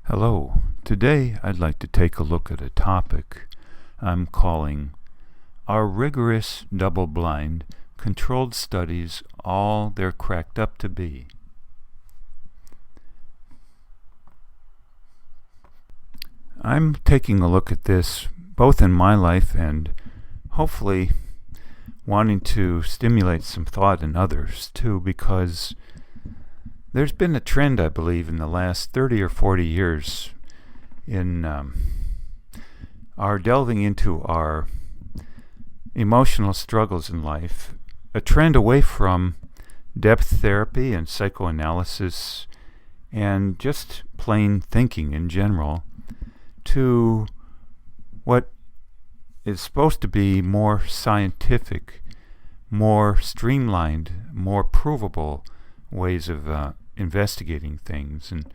Hello. Today I'd like to take a look at a topic I'm calling Are Rigorous Double-Blind Controlled Studies All They're Cracked Up to Be? I'm taking a look at this both in my life and hopefully wanting to stimulate some thought in others too, because there's been a trend, I believe, in the last 30 or 40 years in our delving into our emotional struggles in life, a trend away from depth therapy and psychoanalysis and just plain thinking in general to what is supposed to be more scientific, more streamlined, more provable ways of investigating things, and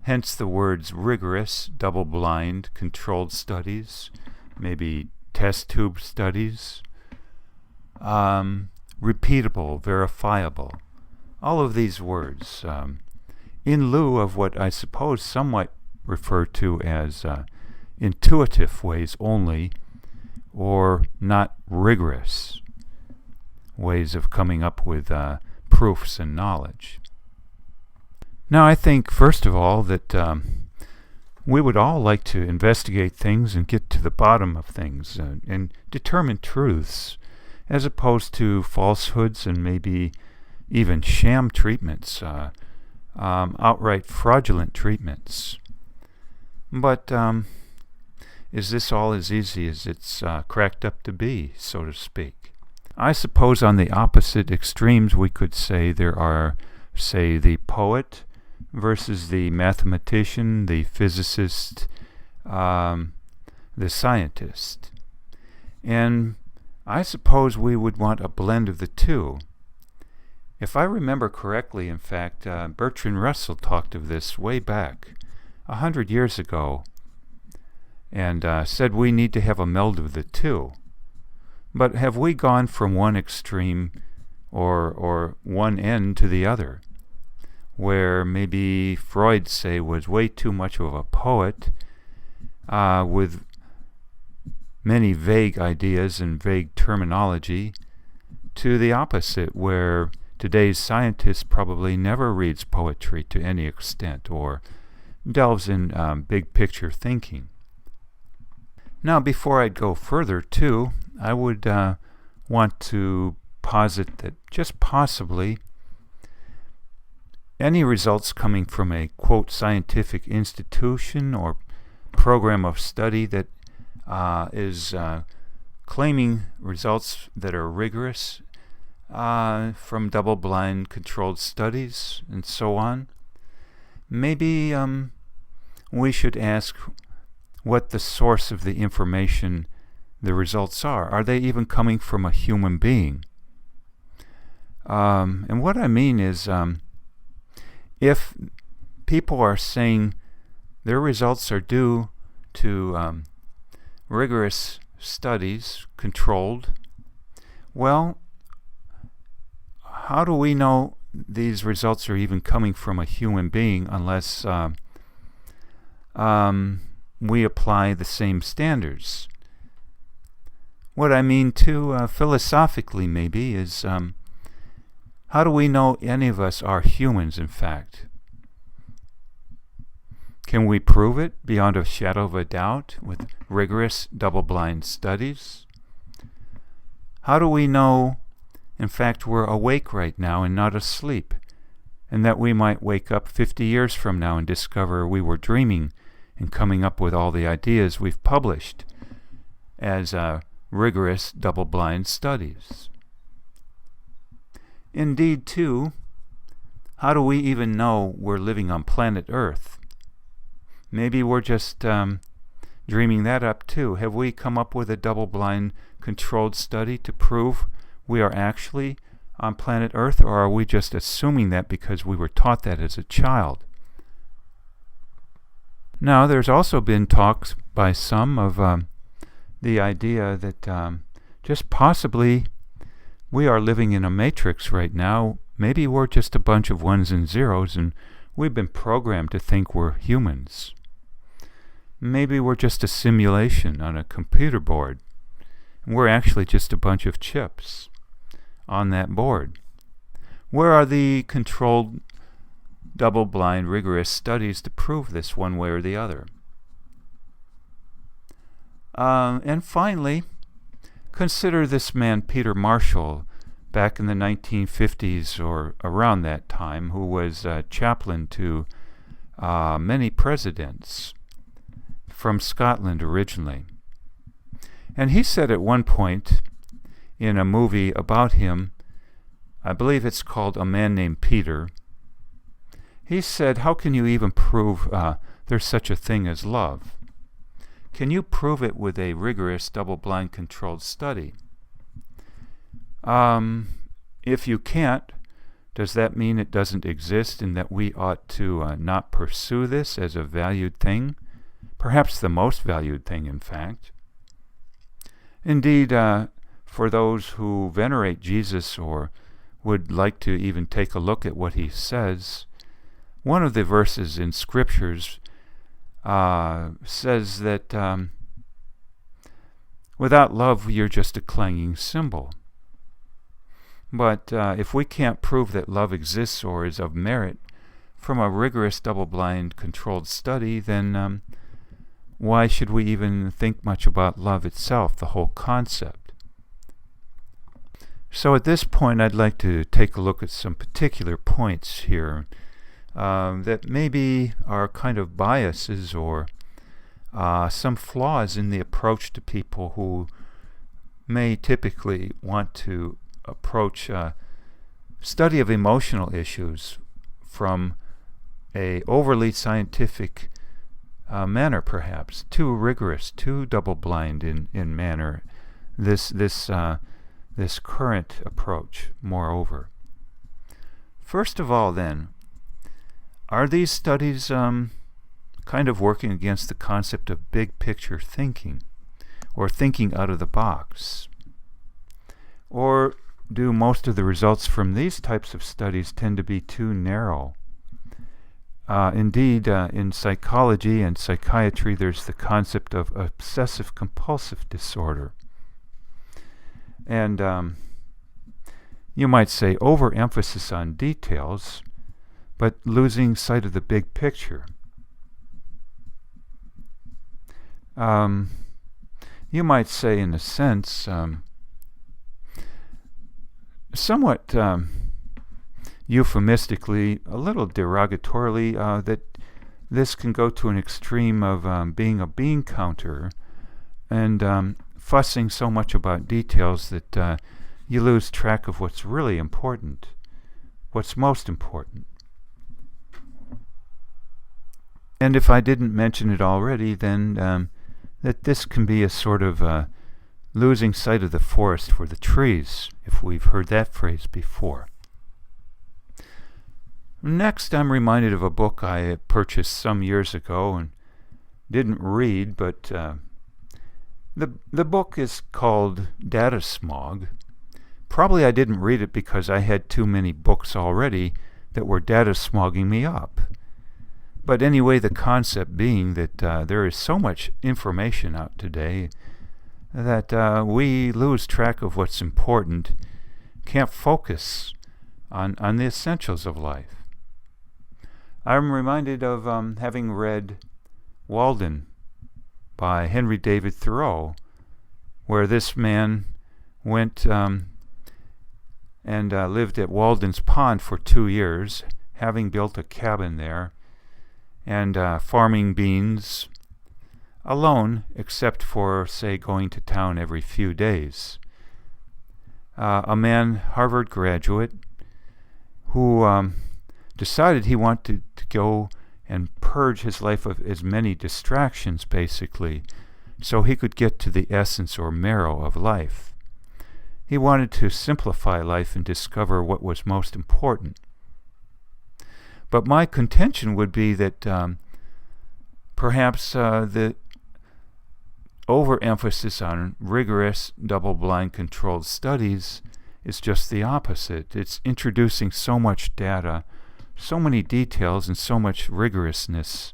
hence the words rigorous, double-blind, controlled studies, maybe test tube studies, repeatable, verifiable, all of these words, in lieu of what I suppose some might refer to as intuitive ways only, or not rigorous ways of coming up with proofs and knowledge. Now, I think, first of all, that we would all like to investigate things and get to the bottom of things and determine truths, as opposed to falsehoods and maybe even sham treatments, outright fraudulent treatments. But is this all as easy as it's cracked up to be, so to speak? I suppose on the opposite extremes we could say there are, say, the poet versus the mathematician, the physicist, the scientist. And I suppose we would want a blend of the two. If I remember correctly, in fact, Bertrand Russell talked of this way back 100 years ago and said we need to have a meld of the two. But have we gone from one extreme or one end to the other, where maybe Freud, say, was way too much of a poet with many vague ideas and vague terminology, to the opposite, where today's scientist probably never reads poetry to any extent or delves in big picture thinking. Now, before I'd go further, too, I would want to posit that just possibly any results coming from a, quote, scientific institution or program of study that is claiming results that are rigorous from double-blind controlled studies and so on, maybe we should ask what the source of the information the results are. Are they even coming from a human being? And what I mean is, if people are saying their results are due to rigorous studies, controlled, well, how do we know these results are even coming from a human being unless we apply the same standards? What I mean, too, philosophically maybe, is how do we know any of us are humans, in fact? Can we prove it beyond a shadow of a doubt with rigorous double-blind studies? How do we know, in fact, we're awake right now and not asleep, and that we might wake up 50 years from now and discover we were dreaming and coming up with all the ideas we've published as rigorous double-blind studies? Indeed, too, how do we even know we're living on planet Earth? Maybe we're just dreaming that up, too. Have we come up with a double-blind controlled study to prove we are actually on planet Earth, or are we just assuming that because we were taught that as a child? Now, there's also been talks by some of the idea that just possibly we are living in a matrix right now. Maybe we're just a bunch of ones and zeros, and we've been programmed to think we're humans. Maybe we're just a simulation on a computer board. We're actually just a bunch of chips on that board. Where are the controlled, double-blind, rigorous studies to prove this one way or the other? And finally, consider this man, Peter Marshall, back in the 1950s or around that time, who was chaplain to many presidents from Scotland originally. And he said at one point in a movie about him, I believe it's called A Man Named Peter, he said, how can you even prove there's such a thing as love? Can you prove it with a rigorous double-blind controlled study? If you can't, does that mean it doesn't exist and that we ought to not pursue this as a valued thing? Perhaps the most valued thing, in fact. Indeed, for those who venerate Jesus or would like to even take a look at what he says, one of the verses in Scriptures says that without love you're just a clanging cymbal. But if we can't prove that love exists or is of merit from a rigorous double-blind controlled study, then why should we even think much about love itself, the whole concept? So at this point I'd like to take a look at some particular points here that maybe are kind of biases or some flaws in the approach to people who may typically want to approach study of emotional issues from a overly scientific manner, perhaps too rigorous, too double-blind in manner. This current approach. Moreover, first of all, then, are these studies kind of working against the concept of big picture thinking, or thinking out of the box? Or do most of the results from these types of studies tend to be too narrow? Indeed, in psychology and psychiatry, there's the concept of obsessive-compulsive disorder. And you might say overemphasis on details, but losing sight of the big picture. You might say, in a sense, somewhat euphemistically, a little derogatorily, that this can go to an extreme of being a bean counter and fussing so much about details that you lose track of what's really important, what's most important. And if I didn't mention it already, then that this can be a sort of losing sight of the forest for the trees, if we've heard that phrase before. Next, I'm reminded of a book I purchased some years ago and didn't read, but the book is called Data Smog. Probably I didn't read it because I had too many books already that were data smogging me up. But anyway, the concept being that there is so much information out today that we lose track of what's important, can't focus on the essentials of life. I'm reminded of having read Walden by Henry David Thoreau, where this man went and lived at Walden's Pond for 2 years, having built a cabin there, and farming beans alone, except for, say, going to town every few days. A man, Harvard graduate, who decided he wanted to go and purge his life of as many distractions, basically, so he could get to the essence or marrow of life. He wanted to simplify life and discover what was most important. But my contention would be that perhaps the overemphasis on rigorous, double-blind controlled studies is just the opposite. It's introducing so much data, so many details, and so much rigorousness,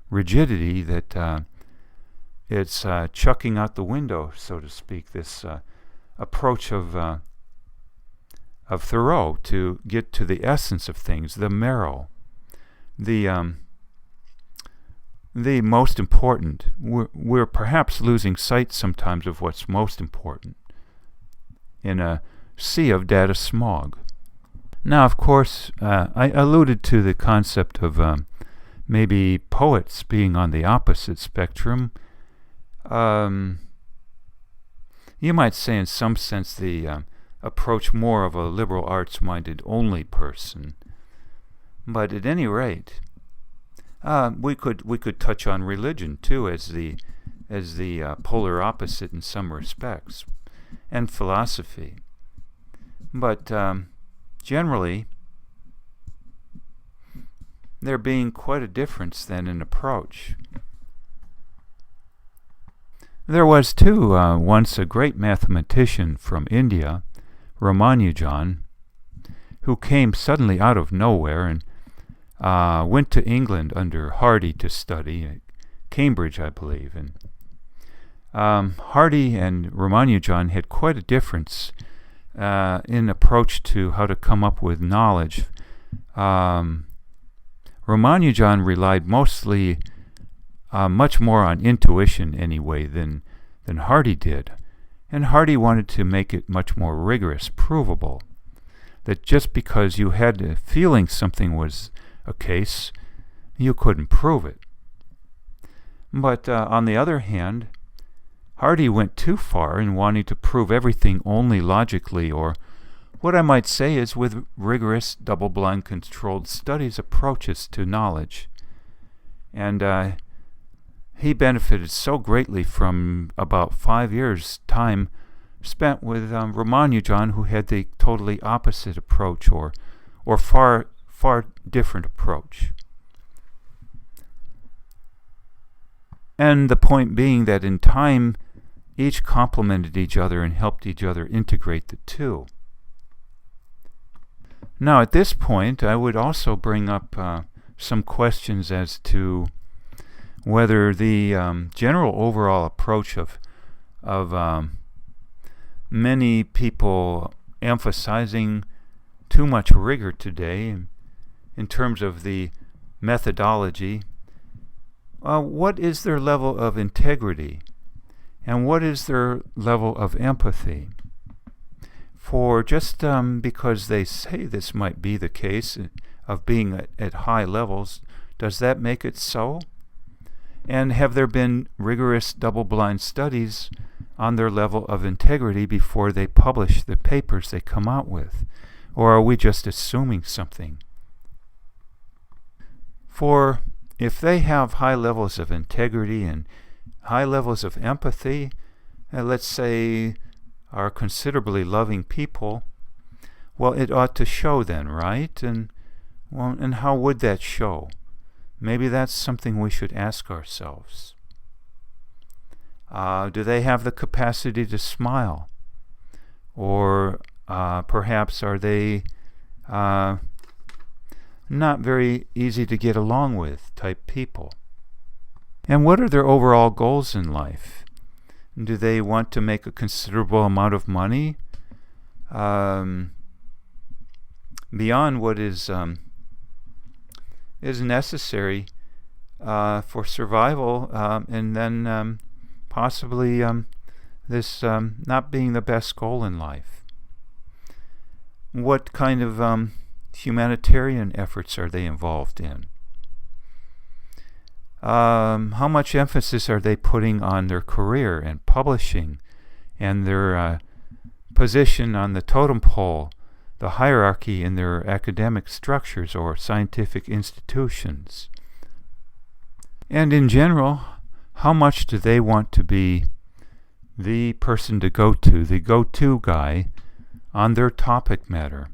rigidity, that it's chucking out the window, so to speak, this approach of Thoreau to get to the essence of things, the marrow, the most important. We're perhaps losing sight sometimes of what's most important in a sea of data smog. Now, of course, I alluded to the concept of maybe poets being on the opposite spectrum. You might say in some sense the approach more of a liberal arts-minded only person. But at any rate, we could touch on religion too as the polar opposite in some respects, and philosophy. But generally, there being quite a difference then in approach. There was too once a great mathematician from India, Ramanujan, who came suddenly out of nowhere and went to England under Hardy to study at Cambridge, I believe. And Hardy and Ramanujan had quite a difference in approach to how to come up with knowledge. Ramanujan relied mostly much more on intuition anyway than Hardy did. And Hardy wanted to make it much more rigorous, provable. That just because you had a feeling something was a case, you couldn't prove it. But on the other hand, Hardy went too far in wanting to prove everything only logically, or what I might say is with rigorous, double-blind controlled studies approaches to knowledge. And he benefited so greatly from about 5 years' time spent with Ramanujan, who had the totally opposite approach, or far different approach. And the point being that in time, each complemented each other and helped each other integrate the two. Now, at this point, I would also bring up some questions as to whether the general overall approach of many people emphasizing too much rigor today in terms of the methodology, what is their level of integrity and what is their level of empathy? For just because they say this might be the case of being at high levels, does that make it so? And have there been rigorous double-blind studies on their level of integrity before they publish the papers they come out with? Or are we just assuming something? For if they have high levels of integrity and high levels of empathy, let's say are considerably loving people, well, it ought to show then, right? And how would that show? Maybe that's something we should ask ourselves. Do they have the capacity to smile? Or perhaps are they not very easy to get along with type people? And what are their overall goals in life? Do they want to make a considerable amount of money beyond what is necessary for survival, and then possibly this not being the best goal in life? What kind of humanitarian efforts are they involved in? How much emphasis are they putting on their career and publishing and their position on the totem pole, the hierarchy in their academic structures or scientific institutions? And in general, how much do they want to be the person to go to, the go-to guy on their topic matter,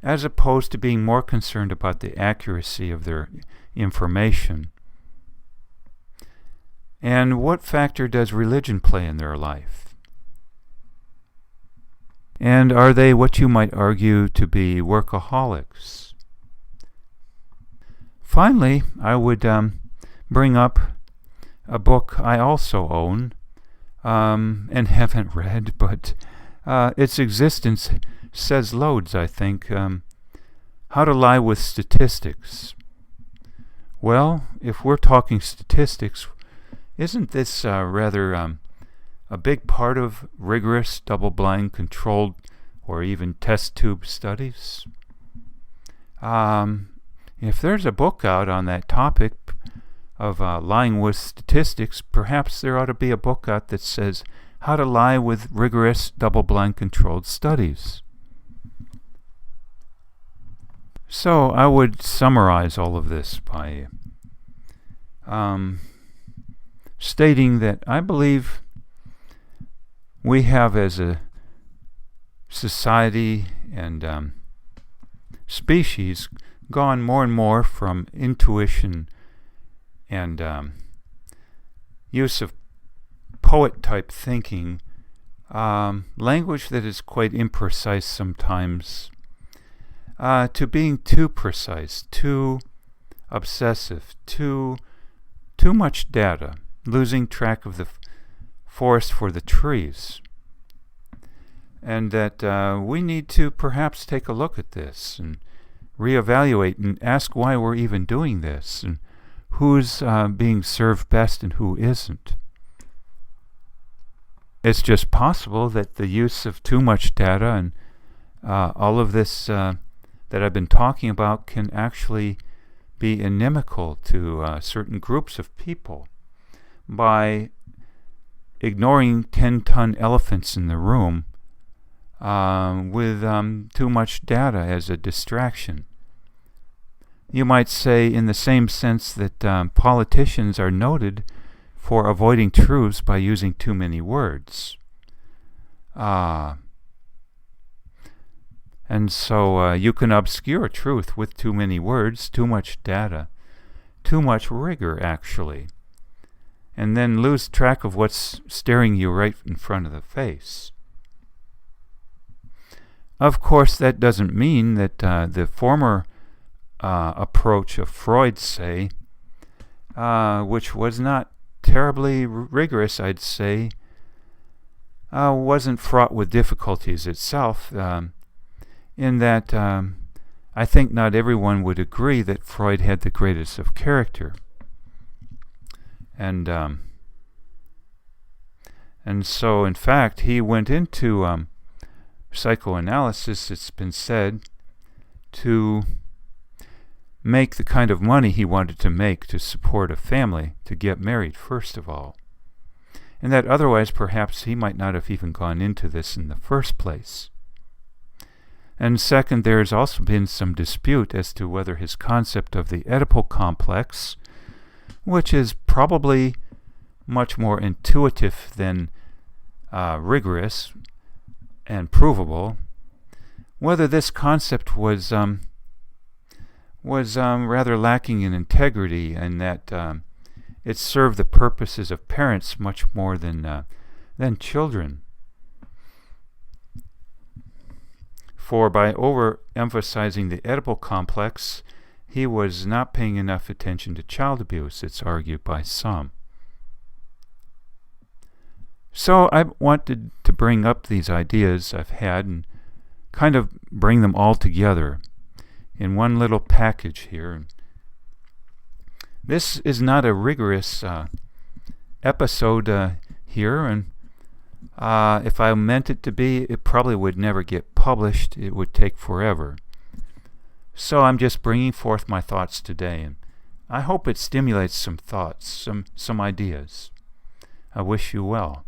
as opposed to being more concerned about the accuracy of their information? And what factor does religion play in their life? And are they what you might argue to be workaholics? Finally, I would bring up a book I also own and haven't read, but its existence says loads, I think. How to Lie with Statistics. Well, if we're talking statistics, isn't this rather a big part of rigorous, double-blind, controlled, or even test tube studies? If there's a book out on that topic of lying with statistics, perhaps there ought to be a book out that says How to Lie with Rigorous, Double-Blind, Controlled Studies. So I would summarize all of this by stating that I believe we have, as a society and species, gone more and more from intuition and use of poet-type thinking, language that is quite imprecise sometimes, to being too precise, too obsessive, too much data, losing track of the forest for the trees. And that we need to perhaps take a look at this and reevaluate and ask why we're even doing this and who's being served best and who isn't. It's just possible that the use of too much data and all of this that I've been talking about can actually be inimical to certain groups of people by ignoring 10-ton elephants in the room with too much data as a distraction. You might say, in the same sense, that politicians are noted for avoiding truths by using too many words. And so you can obscure truth with too many words, too much data, too much rigor, actually, and then lose track of what's staring you right in front of the face. Of course, that doesn't mean that the former approach of Freud, say, which was not terribly rigorous, I'd say, wasn't fraught with difficulties itself, in that I think not everyone would agree that Freud had the greatest of character. And so, in fact, he went into psychoanalysis, it's been said, to make the kind of money he wanted to make to support a family, to get married first of all. And that otherwise perhaps he might not have even gone into this in the first place. And second, there has also been some dispute as to whether his concept of the Oedipal complex, which is probably much more intuitive than rigorous and provable, whether this concept was rather lacking in integrity, and that it served the purposes of parents much more than children. For by overemphasizing the Oedipal complex, he was not paying enough attention to child abuse, it's argued by some. So I wanted to bring up these ideas I've had and kind of bring them all together in one little package here. This is not a rigorous episode here, and if I meant it to be, it probably would never get published. It would take forever. So I'm just bringing forth my thoughts today, and I hope it stimulates some thoughts, some ideas. I wish you well.